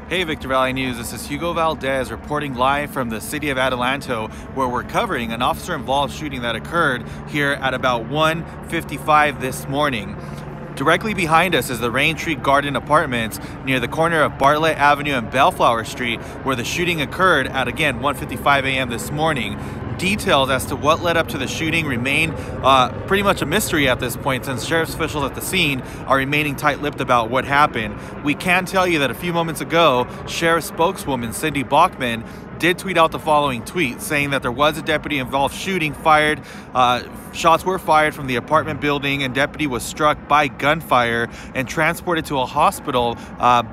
Hey Victor Valley News, this is Hugo Valdez reporting live from the city of Adelanto, where we're covering an officer-involved shooting that occurred here at about 1:55 this morning. Directly behind us is the Rain Tree Garden Apartments near the corner of Bartlett Avenue and Bellflower Street, where the shooting occurred at, again, 1:55 a.m. this morning. Details as to what led up to the shooting remain pretty much a mystery at this point, since sheriff's officials at the scene are remaining tight-lipped about what happened. We can tell you that a few moments ago, sheriff spokeswoman Cindy Bachman did tweet out the following tweet, saying that there was a deputy-involved shooting fired. Shots were fired from the apartment building, and deputy was struck by gunfire and transported to a hospital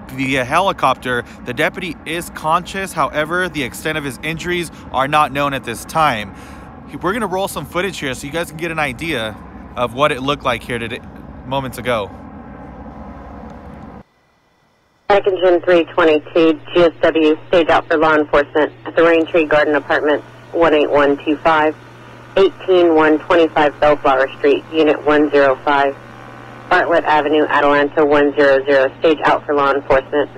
via helicopter. The deputy is conscious, however, the extent of his injuries are not known at this time. We're gonna roll some footage here so you guys can get an idea of what it looked like here today, moments ago. Engine 322, GSW, stage out for law enforcement at the Rain Tree Garden Apartments, 18125, 18125 Bellflower Street, Unit 105, Bartlett Avenue, Adelanto 100, stage out for law enforcement.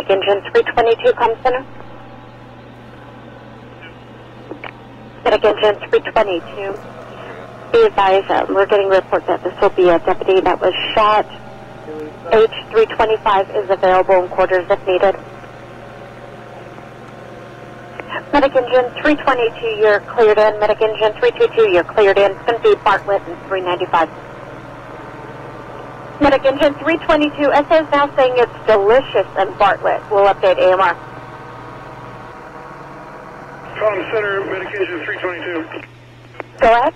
Engine 322, com center. Engine 322, be advised, we're getting reports that this will be a deputy that was shot. H325 is available in quarters if needed. Medic Engine 322, you're cleared in. Medic Engine 322, you're cleared in. It's going to be Bartlett and 395. Medic Engine 322, SA is now saying it's delicious in Bartlett. We'll update AMR. Com Center, Medic Engine 322. Go ahead.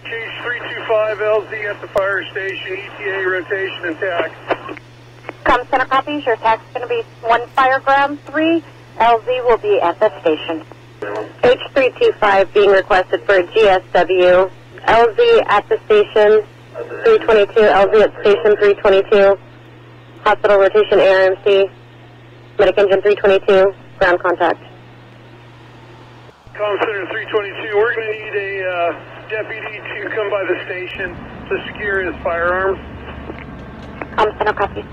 Case 325 LZ at the fire station, ETA rotation and tax. Com Center copies, your tax is going to be 1 Fireground 3. LZ will be at the station. H325 being requested for GSW. LZ at the station 322. LZ at station 322. Hospital rotation ARMC. Medic Engine 322. Ground contact. Com Center 322, we're going to need a deputy to come by the station to secure his firearms. Com Center copies.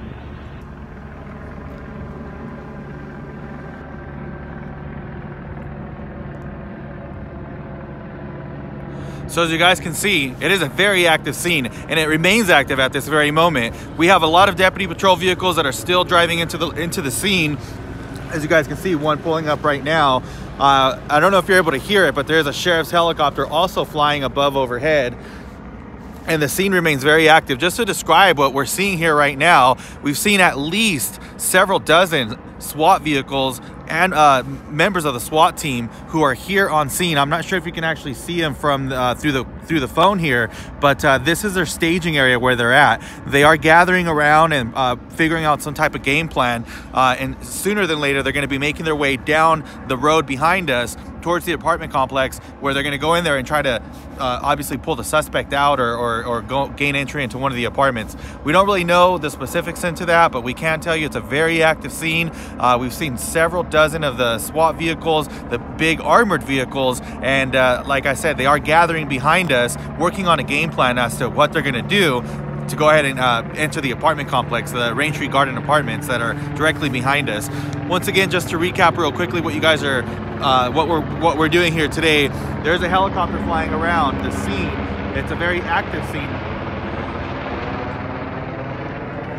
So as you guys can see, it is a very active scene, and it remains active at this very moment. We have a lot of deputy patrol vehicles that are still driving into the scene. As you guys can see, one pulling up right now. I don't know if you're able to hear it, but there's a sheriff's helicopter also flying above overhead, and the scene remains very active. Just to describe what we're seeing here right now, we've seen at least several dozen SWAT vehicles and members of the SWAT team who are here on scene. I'm not sure if you can actually see them from through the phone here, but this is their staging area where they're at. They are gathering around and figuring out some type of game plan, and sooner than later they're going to be making their way down the road behind us towards the apartment complex, where they're going to go in there and try to obviously pull the suspect out or gain entry into one of the apartments. We don't really know the specifics into that, but we can tell you it's a very active scene. We've seen several dozen of the SWAT vehicles, the big armored vehicles, and like I said, they are gathering behind us, working on a game plan as to what they're going to do to go ahead and enter the apartment complex, the Rain Tree Garden Apartments that are directly behind us. Once again, just to recap real quickly what you guys are, what we're doing here today, there's a helicopter flying around the scene. It's a very active scene.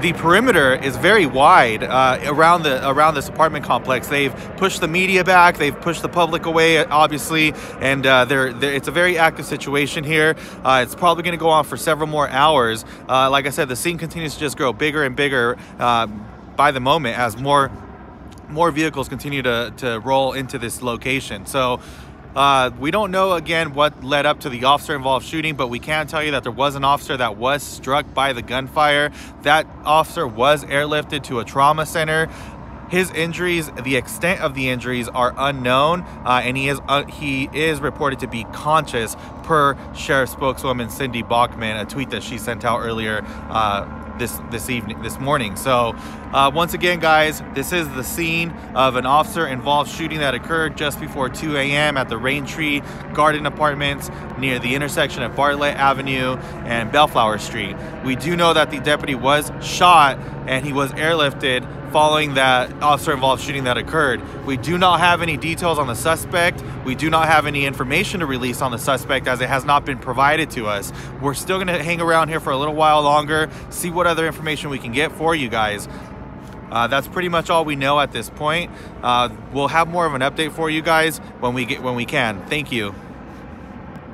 The perimeter is very wide around this apartment complex. They've pushed the media back, they've pushed the public away, obviously, and it's a very active situation here. It's probably going to go on for several more hours. Like I said, the scene continues to just grow bigger and bigger by the moment as more vehicles continue to roll into this location. So we don't know, again, what led up to the officer-involved shooting, but we can tell you that there was an officer that was struck by the gunfire. That officer was airlifted to a trauma center. His injuries, the extent of the injuries are unknown, and he is reported to be conscious, per Sheriff spokeswoman Cindy Bachman, a tweet that she sent out earlier this morning. So once again, guys, this is the scene of an officer-involved shooting that occurred just before 2 a.m. at the Raintree Garden Apartments near the intersection of Bartlett Avenue and Bellflower Street. We do know that the deputy was shot and he was airlifted following that officer-involved shooting that occurred. We do not have any details on the suspect. We do not have any information to release on the suspect, as it has not been provided to us. We're still going to hang around here for a little while longer, see what other information we can get for you guys. That's pretty much all we know at this point. We'll have more of an update for you guys when we can. Thank you.